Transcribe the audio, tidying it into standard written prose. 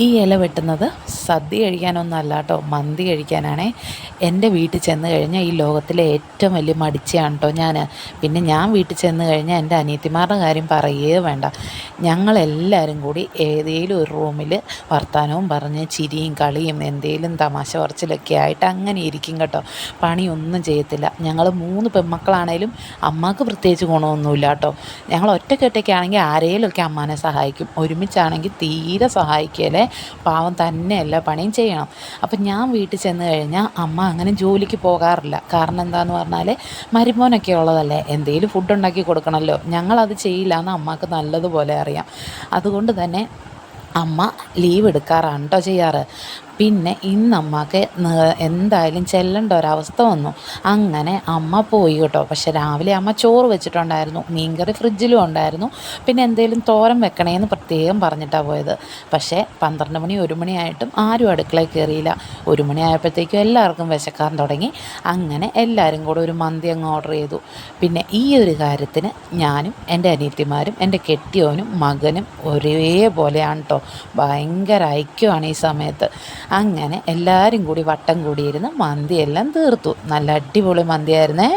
ഈ ഇല വെട്ടുന്നത് സദ്യ കഴിക്കാനൊന്നും കേട്ടോ, മന്തി കഴിക്കാനാണേ. എൻ്റെ വീട്ടിൽ ചെന്ന് കഴിഞ്ഞാൽ ഈ ലോകത്തിലെ ഏറ്റവും വലിയ മടിച്ചിയാണ് കേട്ടോ ഞാൻ. പിന്നെ ഞാൻ വീട്ടിൽ ചെന്ന് കഴിഞ്ഞാൽ എൻ്റെ അനിയത്തിമാരുടെ കാര്യം പറയുകയേ വേണ്ട. ഞങ്ങളെല്ലാവരും കൂടി ഏതെങ്കിലും ഒരു റൂമിൽ വർത്തമാനവും പറഞ്ഞ് ചിരിയും കളിയും എന്തെങ്കിലും തമാശ പറച്ചിലൊക്കെ ആയിട്ട് അങ്ങനെ ഇരിക്കും കേട്ടോ. പണിയൊന്നും ചെയ്യത്തില്ല. ഞങ്ങൾ 3 പെൺമക്കളാണേലും അമ്മക്ക് പ്രത്യേകിച്ച് ഗുണമൊന്നുമില്ല കേട്ടോ. ഞങ്ങൾ ഒറ്റയ്ക്കൊറ്റയ്ക്കാണെങ്കിൽ ആരെങ്കിലുമൊക്കെ അമ്മാനെ സഹായിക്കും, ഒരുമിച്ചാണെങ്കിൽ തീരെ സഹായിക്കലേ. പാവം തന്നെ എല്ലാ പണിയും ചെയ്യണം. അപ്പം ഞാൻ വീട്ടിൽ ചെന്ന് കഴിഞ്ഞാൽ അമ്മ അങ്ങനെ ജോലിക്ക് പോകാറില്ല. കാരണം എന്താണെന്ന് പറഞ്ഞാൽ മരുമോനൊക്കെ ഉള്ളതല്ലേ, എന്തെങ്കിലും ഫുഡ് ഉണ്ടാക്കി കൊടുക്കണമല്ലോ. ഞങ്ങളത് ചെയ്യില്ല എന്ന് അമ്മക്ക് നല്ലതുപോലെ അറിയാം. അതുകൊണ്ട് തന്നെ അമ്മ ലീവ് എടുക്കാറാണ് കേട്ടോ ചെയ്യാറ്. പിന്നെ ഇന്ന് അമ്മക്ക് എന്തായാലും ചെല്ലേണ്ട ഒരവസ്ഥ വന്നു. അങ്ങനെ അമ്മ പോയി കേട്ടോ. പക്ഷെ രാവിലെ അമ്മ ചോറ് വെച്ചിട്ടുണ്ടായിരുന്നു, മീൻകറി ഫ്രിഡ്ജിലും ഉണ്ടായിരുന്നു. പിന്നെ എന്തെങ്കിലും തോരൻ വെക്കണേന്ന് പ്രത്യേകം പറഞ്ഞിട്ടാണ് പോയത്. പക്ഷേ 12 മണി 1 മണിയായിട്ടും ആരും അടുക്കളയിൽ കയറിയില്ല. 1 മണിയായപ്പോഴത്തേക്കും എല്ലാവർക്കും വിശക്കാൻ തുടങ്ങി. അങ്ങനെ എല്ലാവരും കൂടെ ഒരു മന്തി അങ്ങ് ഓർഡർ ചെയ്തു. പിന്നെ ഈ ഒരു കാര്യത്തിന് ഞാനും എൻ്റെ അനിയത്തിമാരും എൻ്റെ കെട്ടിയോനും മകനും ഒരേപോലെയാണ് കേട്ടോ. ഭയങ്കര ഐക്യമാണ് ഈ സമയത്ത്. അങ്ങനെ എല്ലാവരും കൂടി വട്ടം കൂടിയിരുന്ന് മന്തിയെല്ലാം തീർത്തു. നല്ല അടിപൊളി മന്തിയായിരുന്നേ.